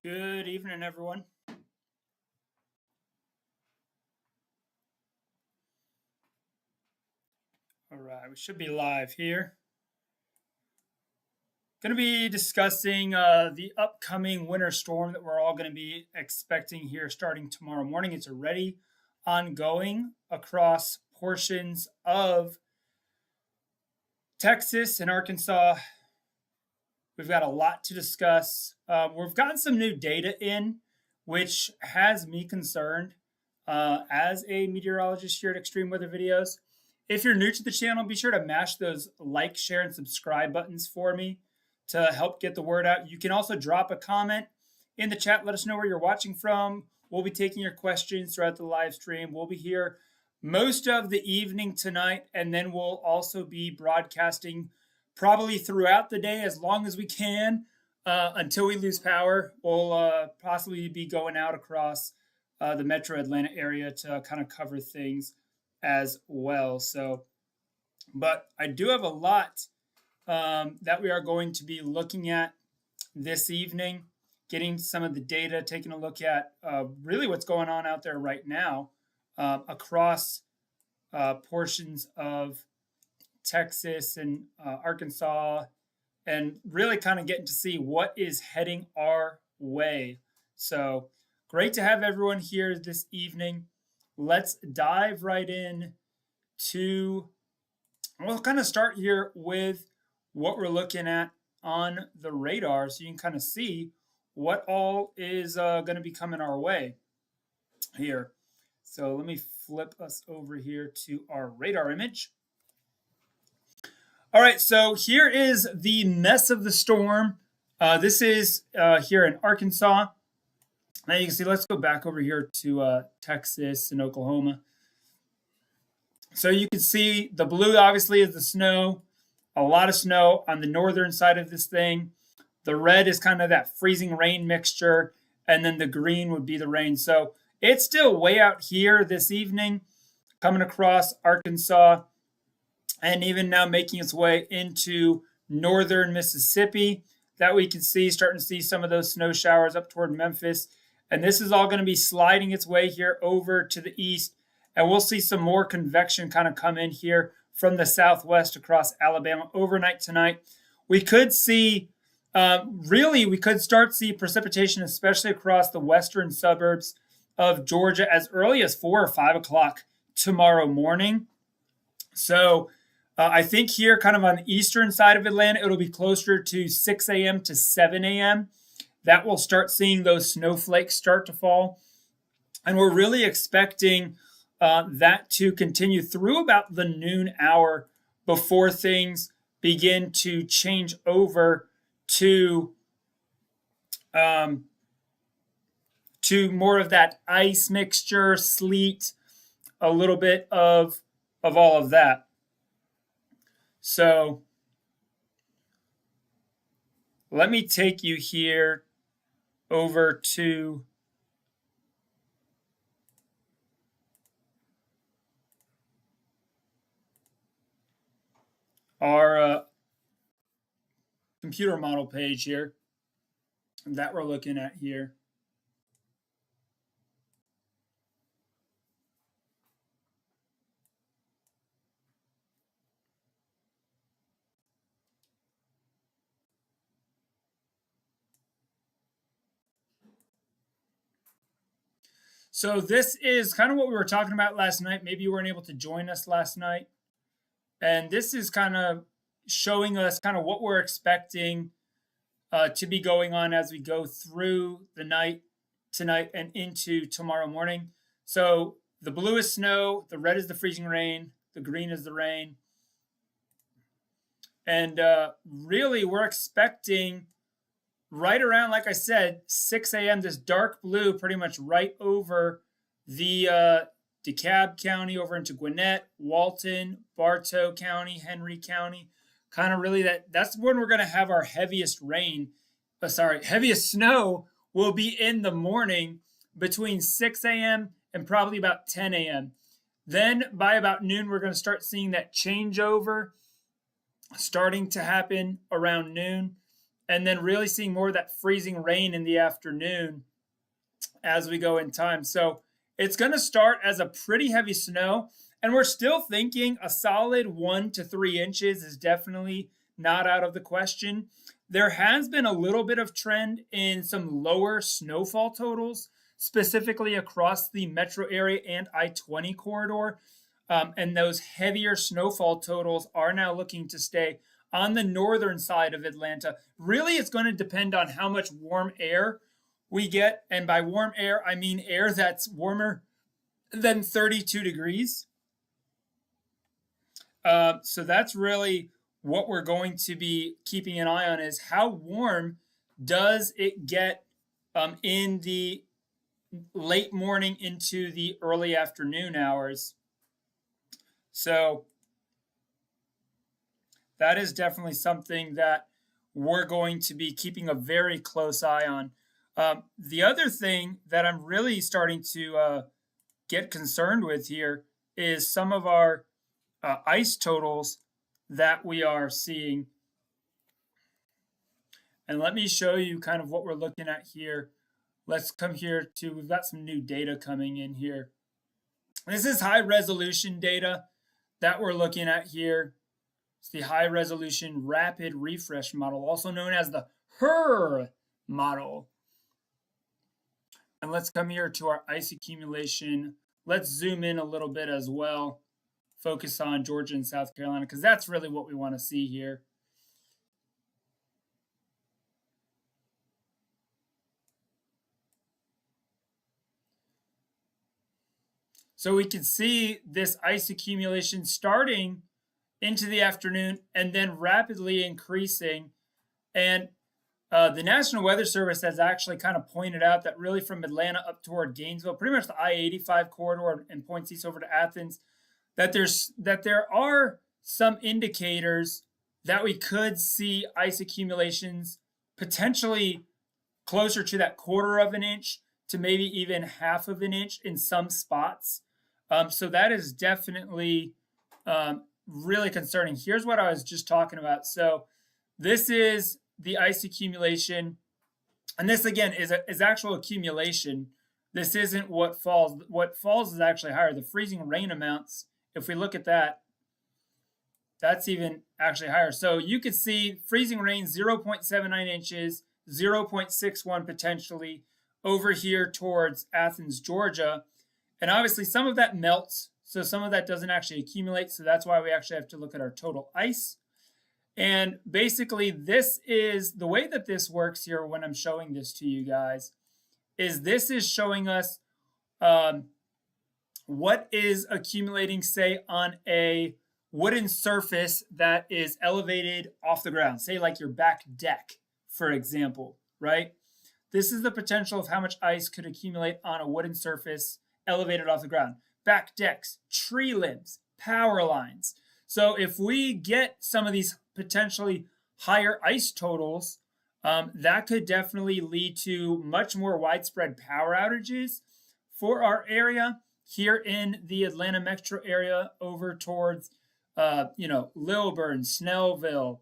Good evening, everyone. All right, we should be live here. Going to be discussing the upcoming winter storm that we're all going to be expecting here starting tomorrow morning. It's already ongoing across portions of Texas and Arkansas. We've got a lot to discuss. We've gotten some new data in, which has me concerned as a meteorologist here at Extreme Weather Videos. If you're new to the channel, be sure to mash those like, share, and subscribe buttons for me to help get the word out. You can also drop a comment in the chat. Let us know where you're watching from. We'll be taking your questions throughout the live stream. We'll be here most of the evening tonight, and then we'll also be broadcasting probably throughout the day as long as we can until we lose power. We'll possibly be going out across the metro Atlanta area to kind of cover things as well. So, but I do have a lot that we are going to be looking at this evening, getting some of the data, taking a look at really what's going on out there right now across portions of Texas and Arkansas, and really kind of getting to see what is heading our way. So great to have everyone here this evening. Let's dive right in to, we'll kind of start here with what we're looking at on the radar so you can kind of see what all is going to be coming our way here. So let me flip us over here to our radar image. All right, so here is the mess of the storm. This is here in Arkansas. Now you can see, let's go back over here to Texas and Oklahoma. So you can see the blue obviously is the snow, a lot of snow on the northern side of this thing. The red is kind of that freezing rain mixture, and then the green would be the rain. So it's still way out here this evening, coming across Arkansas, and even now making its way into northern Mississippi. That we can see, starting to see some of those snow showers up toward Memphis. And this is all going to be sliding its way here over to the east. And we'll see some more convection kind of come in here from the southwest across Alabama overnight tonight. We could see, we could start to see precipitation, especially across the western suburbs of Georgia as early as 4 or 5 o'clock tomorrow morning. So I think here kind of on the eastern side of Atlanta, it'll be closer to 6 a.m. to 7 a.m. That will start seeing those snowflakes start to fall. And we're really expecting that to continue through about the noon hour before things begin to change over to more of that ice mixture, sleet, a little bit of all of that. So let me take you here over to our computer model page here that we're looking at here. So this is kind of what we were talking about last night. Maybe you weren't able to join us last night. And this is kind of showing us kind of what we're expecting to be going on as we go through the night tonight and into tomorrow morning. So the blue is snow, the red is the freezing rain, the green is the rain. And really we're expecting right around, like I said, 6 a.m., this dark blue pretty much right over the DeKalb County over into Gwinnett, Walton, Bartow County, Henry County. Kind of really that's when we're going to have our heaviest heaviest snow will be in the morning between 6 a.m. and probably about 10 a.m. Then by about noon, we're going to start seeing that changeover starting to happen around noon. and then really seeing more of that freezing rain in the afternoon as we go in time. So it's going to start as a pretty heavy snow, and we're still thinking a solid 1 to 3 inches is definitely not out of the question. There has been a little bit of trend in some lower snowfall totals, specifically across the metro area and I-20 corridor. And those heavier snowfall totals are now looking to stay on the northern side of Atlanta. Really, it's going to depend on how much warm air we get. And by warm air, I mean air that's warmer than 32 degrees. So that's really what we're going to be keeping an eye on, is how warm does it get in the late morning into the early afternoon hours. So that is definitely something that we're going to be keeping a very close eye on. The other thing that I'm really starting to get concerned with here is some of our ice totals that we are seeing. And let me show you kind of what we're looking at here. Let's come here to, we've got some new data coming in here. This is high resolution data that we're looking at here. It's the high resolution rapid refresh model, also known as the HRRR model. And let's come here to our ice accumulation. Let's zoom in a little bit as well. Focus on Georgia and South Carolina, because that's really what we want to see here. So we can see this ice accumulation starting into the afternoon and then rapidly increasing. And the National Weather Service has actually kind of pointed out that really from Atlanta up toward Gainesville, pretty much the I-85 corridor and points east over to Athens, that there are some indicators that we could see ice accumulations potentially closer to that 1/4 of an inch to maybe even 1/2 of an inch in some spots. So that is definitely really concerning. Here's what I was just talking about. So this is the ice accumulation, and this again is actual accumulation. This isn't what falls. What falls is actually higher. The freezing rain amounts, if we look at that, that's even actually higher. So you could see freezing rain 0.79 inches, 0.61 potentially over here towards Athens, Georgia. And obviously some of that melts, so some of that doesn't actually accumulate. So that's why we actually have to look at our total ice. And basically this is the way that this works here when I'm showing this to you guys, is this is showing us what is accumulating, say, on a wooden surface that is elevated off the ground, say like your back deck, for example, right? This is the potential of how much ice could accumulate on a wooden surface elevated off the ground. Back decks, tree limbs, power lines. So if we get some of these potentially higher ice totals, that could definitely lead to much more widespread power outages for our area here in the Atlanta metro area over towards, Lilburn, Snellville,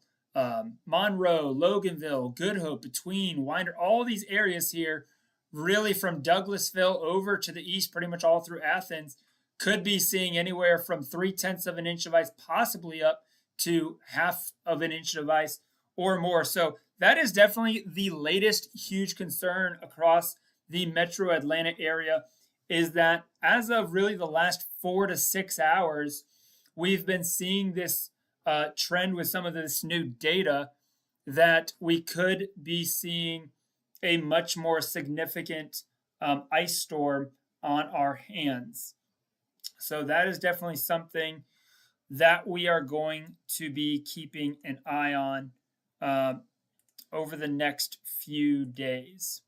Monroe, Loganville, Good Hope, Between, Winder, all these areas here, really from Douglasville over to the east, pretty much all through Athens, could be seeing anywhere from 0.3 of an inch of ice, possibly up to 1/2 of an inch of ice or more. So that is definitely the latest huge concern across the metro Atlanta area, is that as of really the last 4 to 6 hours, we've been seeing this trend with some of this new data that we could be seeing a much more significant ice storm on our hands. So that is definitely something that we are going to be keeping an eye on over the next few days.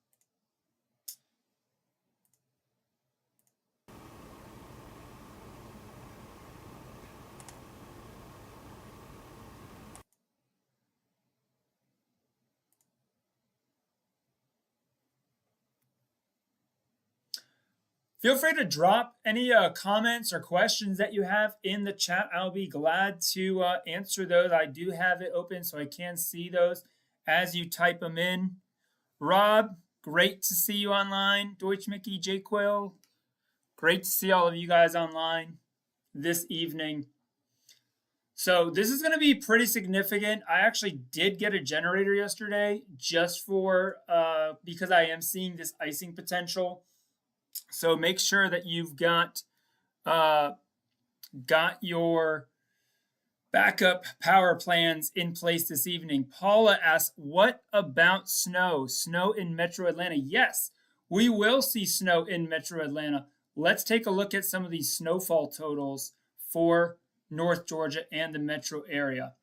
Feel free to drop any comments or questions that you have in the chat. I'll be glad to answer those. I do have it open so I can see those as you type them in. Rob, great to see you online. Deutsch Mickey, J Quill, great to see all of you guys online this evening. So this is going to be pretty significant. I actually did get a generator yesterday just for because I am seeing this icing potential. So make sure that you've got your backup power plans in place this evening. Paula asks, what about snow? Snow in Metro Atlanta? Yes, we will see snow in Metro Atlanta. Let's take a look at some of these snowfall totals for North Georgia and the metro area.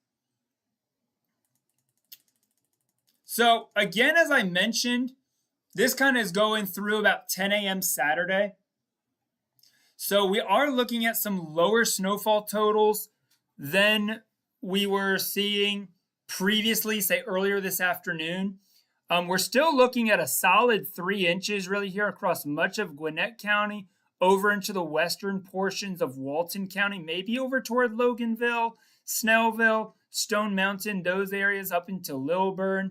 So again, as I mentioned, this kind of is going through about 10 a.m. Saturday. So we are looking at some lower snowfall totals than we were seeing previously, say earlier this afternoon. We're still looking at a solid 3 inches really here across much of Gwinnett County, over into the western portions of Walton County, maybe over toward Loganville, Snellville, Stone Mountain, those areas up into Lilburn,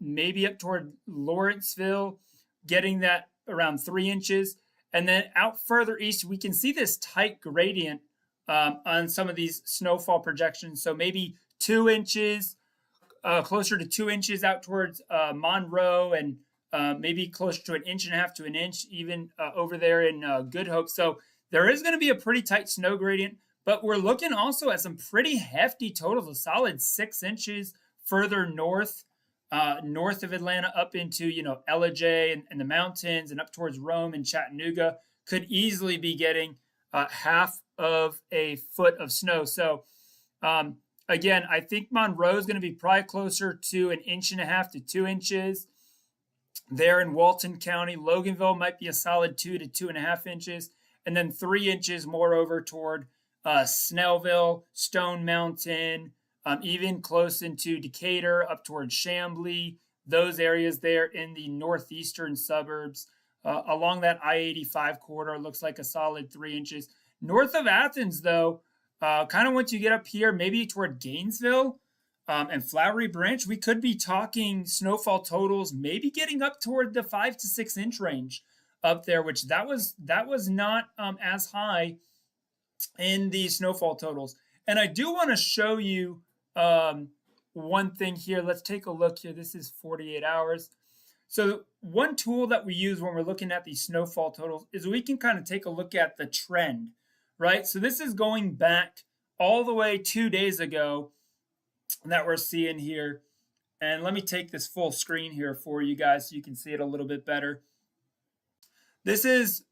maybe up toward Lawrenceville, getting that around 3 inches. And then out further east, we can see this tight gradient on some of these snowfall projections. So maybe 2 inches, closer to 2 inches out towards Monroe, and maybe closer to 1.5 inches to an inch, even over there in Good Hope. So there is going to be a pretty tight snow gradient, but we're looking also at some pretty hefty totals, a solid 6 inches further north, north of Atlanta, up into, Ellijay and the mountains, and up towards Rome and Chattanooga. Could easily be getting half of a foot of snow. So again, I think Monroe is going to be probably closer to 1.5 inches to 2 inches. There in Walton County, Loganville might be a solid 2 to 2.5 inches, and then 3 inches more over toward Snellville, Stone Mountain, even close into Decatur, up towards Chamblee, those areas there in the northeastern suburbs. Along that I-85 corridor, looks like a solid 3 inches. North of Athens, though, kind of once you get up here, maybe toward Gainesville and Flowery Branch, we could be talking snowfall totals, maybe getting up toward the 5 to 6 inch range up there, which that was not as high in the snowfall totals. And I do want to show you one thing here. Let's take a look here. This is 48 hours. So one tool that we use when we're looking at these snowfall totals is we can kind of take a look at the trend, right? So this is going back all the way 2 days ago that we're seeing here. And let me take this full screen here for you guys so you can see it a little bit better. This is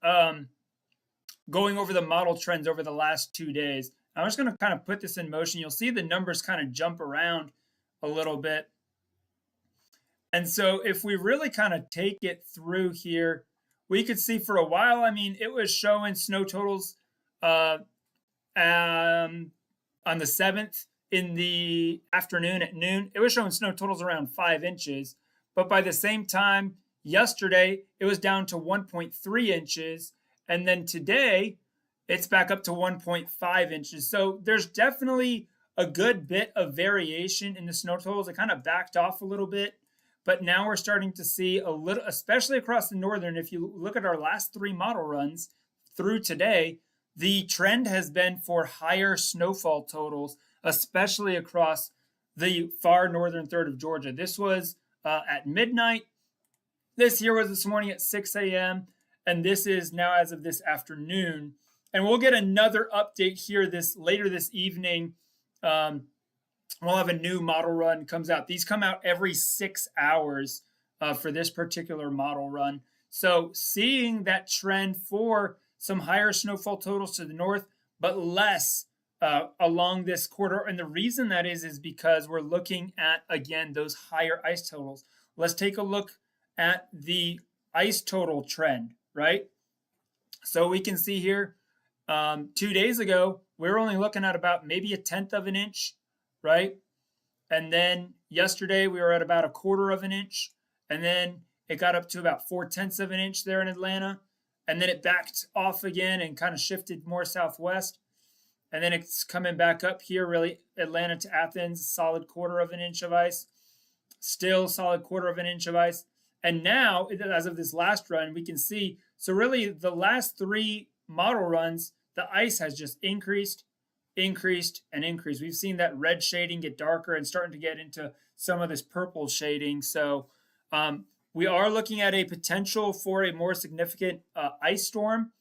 going over the model trends over the last 2 days. I'm just going to kind of put this in motion. You'll see the numbers kind of jump around a little bit. And so if we really kind of take it through here, we could see for a while, I mean, it was showing snow totals on the 7th in the afternoon at noon. It was showing snow totals around 5 inches. But by the same time, yesterday, it was down to 1.3 inches. And then today, it's back up to 1.5 inches. So there's definitely a good bit of variation in the snow totals. It kind of backed off a little bit. But now we're starting to see a little, especially across the northern, if you look at our last 3 model runs through today, the trend has been for higher snowfall totals, especially across the far northern third of Georgia. This was at midnight. This here was this morning at 6 a.m. And this is now as of this afternoon. And we'll get another update here later this evening. We'll have a new model run comes out. These come out every 6 hours for this particular model run. So seeing that trend for some higher snowfall totals to the north, but less along this corridor. And the reason that is because we're looking at, again, those higher ice totals. Let's take a look at the ice total trend, right? So we can see here 2 days ago, we were only looking at about maybe 1/10 of an inch, right? And then yesterday we were at about 1/4 of an inch. And then it got up to about 4/10 of an inch there in Atlanta. And then it backed off again and kind of shifted more southwest. And then it's coming back up here, really, Atlanta to Athens, solid 1/4 of an inch of ice. still solid quarter of an inch of ice. And now, as of this last run, we can see, so really the last 3 model runs, the ice has just increased, increased, and increased. We've seen that red shading get darker and starting to get into some of this purple shading. So we are looking at a potential for a more significant ice storm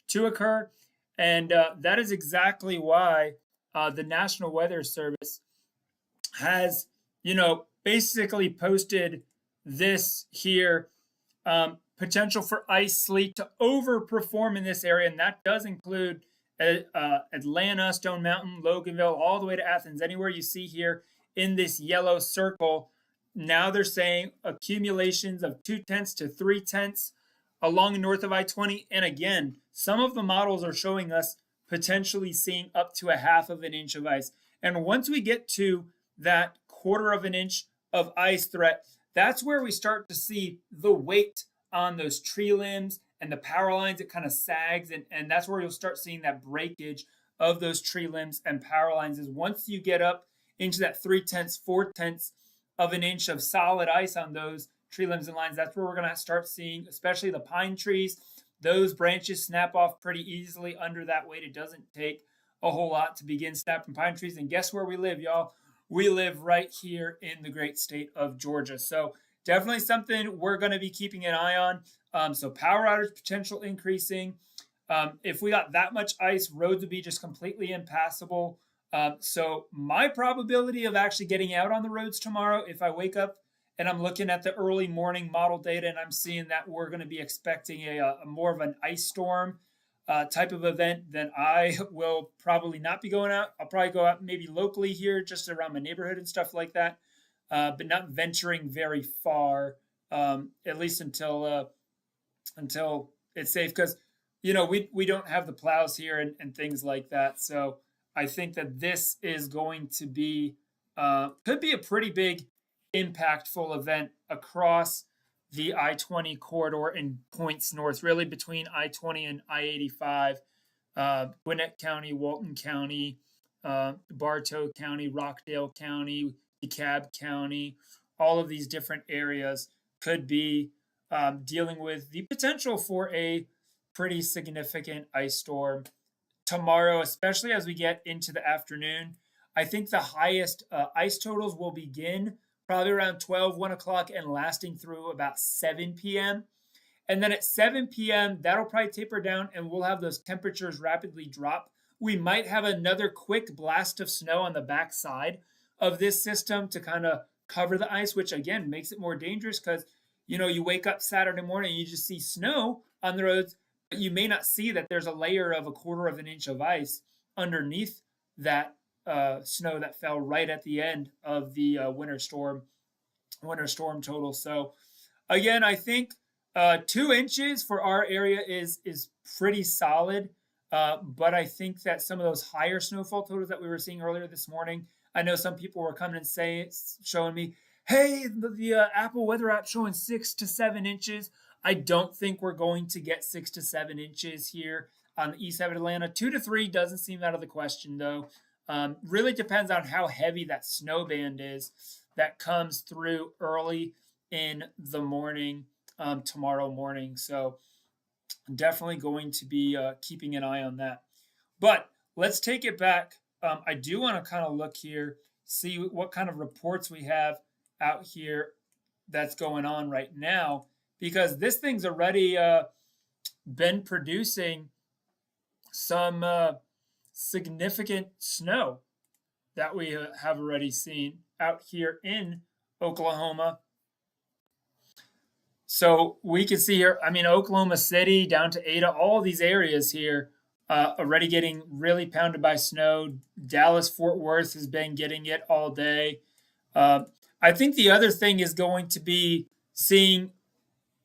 to occur. And that is exactly why the National Weather Service has, basically posted this here, potential for ice sleet to overperform in this area. And that does include Atlanta, Stone Mountain, Loganville, all the way to Athens. Anywhere you see here in this yellow circle, now they're saying accumulations of 0.2 to 0.3 along north of I-20. And again, some of the models are showing us potentially seeing up to 1/2 inch of ice. And once we get to that 1/4 inch of ice threat, that's where we start to see the weight on those tree limbs and the power lines. It kind of sags, and that's where you'll start seeing that breakage of those tree limbs and power lines. Is once you get up into that 0.3, 0.4 of an inch of solid ice on those tree limbs and lines, that's where we're going to start seeing, especially the pine trees, those branches snap off pretty easily under that weight. It doesn't take a whole lot to begin snapping pine trees. And guess where we live, y'all? We live right here in the great state of Georgia. So definitely something we're going to be keeping an eye on. So power outage potential increasing. If we got that much ice, roads would be just completely impassable. So my probability of actually getting out on the roads tomorrow, if I wake up and I'm looking at the early morning model data and I'm seeing that we're going to be expecting a more of an ice storm type of event, then I will probably not be going out. I'll probably go out maybe locally here, just around my neighborhood and stuff like that, but not venturing very far, at least until it's safe. Because we don't have the plows here and things like that. So I think that this is going to be could be a pretty big impactful event across the I-20 corridor and points north, really between I-20 and I-85, Gwinnett County, Walton County, Bartow County, Rockdale County, DeKalb County. All of these different areas could be dealing with the potential for a pretty significant ice storm tomorrow, especially as we get into the afternoon. I think the highest ice totals will begin probably around 12, 1 o'clock and lasting through about 7 p.m. And then at 7 p.m., that'll probably taper down and we'll have those temperatures rapidly drop. We might have another quick blast of snow on the backside of this system to kind of cover the ice, which again makes it more dangerous because, you wake up Saturday morning and you just see snow on the roads, but you may not see that there's a layer of 1/4 inch of ice underneath that snow that fell right at the end of the winter storm total. So again, I think 2 inches for our area is pretty solid. But I think that some of those higher snowfall totals that we were seeing earlier this morning, I know some people were coming and showing me, hey, the Apple weather app showing 6 to 7 inches. I don't think we're going to get 6 to 7 inches here on the east side of Atlanta. 2 to 3 doesn't seem out of the question, though. Really depends on how heavy that snow band is that comes through early in the morning tomorrow morning. So definitely going to be keeping an eye on that. But let's take it back. I do want to kind of look here, see what kind of reports we have out here that's going on right now, because this thing's already been producing some significant snow that we have already seen out here in Oklahoma. So we can see here, Oklahoma City down to Ada, all these areas here already getting really pounded by snow. Dallas, Fort Worth has been getting it all day. I think the other thing is going to be seeing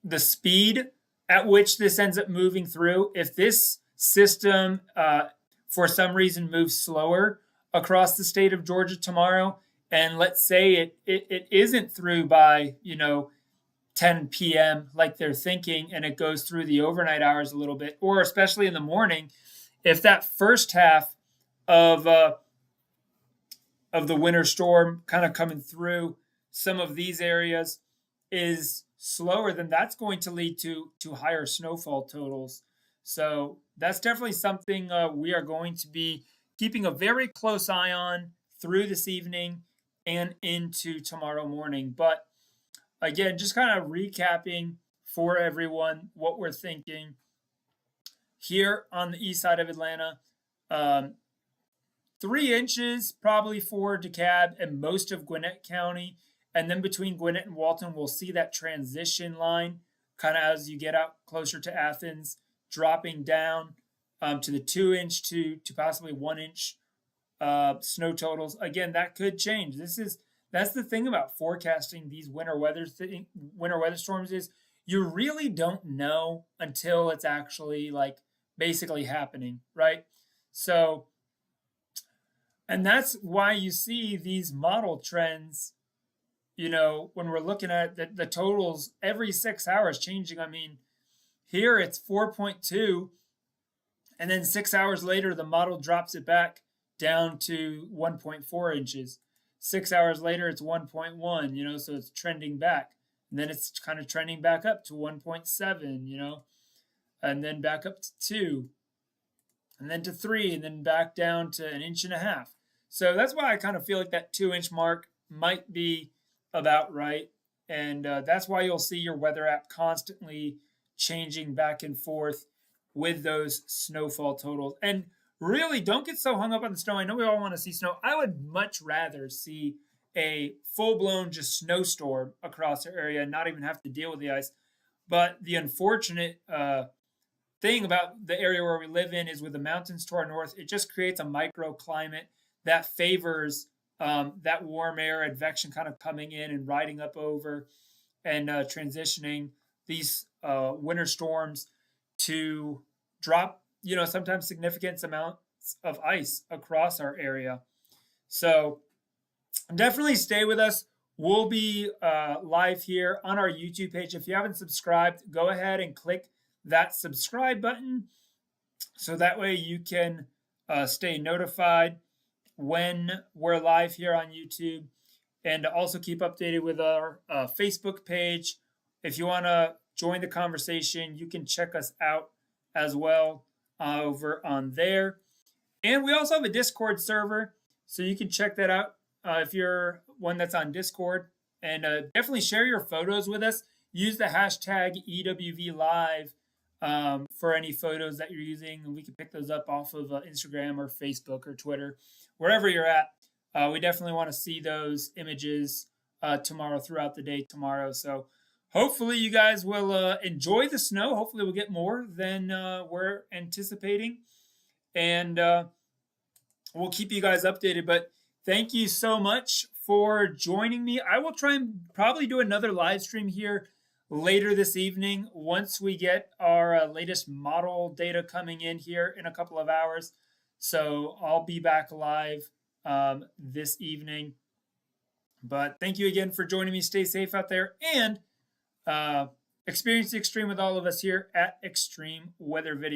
the speed at which this ends up moving through. If this system, for some reason, moves slower across the state of Georgia tomorrow, and let's say it isn't through by 10 p.m. like they're thinking, and it goes through the overnight hours a little bit, or especially in the morning, if that first half of the winter storm kind of coming through some of these areas is slower, then that's going to lead to higher snowfall totals. So that's definitely something we are going to be keeping a very close eye on through this evening and into tomorrow morning. But again, just kind of recapping for everyone what we're thinking here on the east side of Atlanta. Um, 3 inches probably for DeKalb and most of Gwinnett County. And then between Gwinnett and Walton, we'll see that transition line kind of as you get out closer to Athens, dropping down to the 2 inch to possibly 1 inch snow totals. Again, that could change. That's the thing about forecasting these winter weather storms is you really don't know until it's actually like basically happening, right? So, and that's why you see these model trends, when we're looking at the totals every 6 hours changing. I mean, here it's 4.2, and then 6 hours later, the model drops it back down to 1.4 inches. 6 hours later, it's 1.1, so it's trending back. And then it's kind of trending back up to 1.7, and then back up to 2, and then to 3, and then back down to 1.5 inches. So that's why I kind of feel like that 2 inch mark might be about right. And that's why you'll see your weather app constantly changing back and forth with those snowfall totals. And really, don't get so hung up on the snow. I know we all want to see snow. I would much rather see a full-blown just snowstorm across our area and not even have to deal with the ice. But the unfortunate thing about the area where we live in is with the mountains to our north, it just creates a microclimate that favors that warm air advection kind of coming in and riding up over and transitioning these winter storms to drop, sometimes significant amounts of ice across our area. So definitely stay with us. We'll be live here on our YouTube page. If you haven't subscribed, go ahead and click that subscribe button so that way you can stay notified when we're live here on YouTube, and also keep updated with our Facebook page. If you want to join the conversation, you can check us out as well over on there. And we also have a Discord server, so you can check that out if you're one that's on Discord. And definitely share your photos with us. Use the hashtag EWVLive for any photos that you're using, and we can pick those up off of Instagram or Facebook or Twitter, wherever you're at. We definitely want to see those images tomorrow, throughout the day tomorrow. So hopefully you guys will enjoy the snow. Hopefully we'll get more than we're anticipating, and we'll keep you guys updated. But thank you so much for joining me. I will try and probably do another live stream here later this evening once we get our latest model data coming in here in a couple of hours. So I'll be back live this evening. But thank you again for joining me. Stay safe out there, and experience the extreme with all of us here at Extreme Weather Video.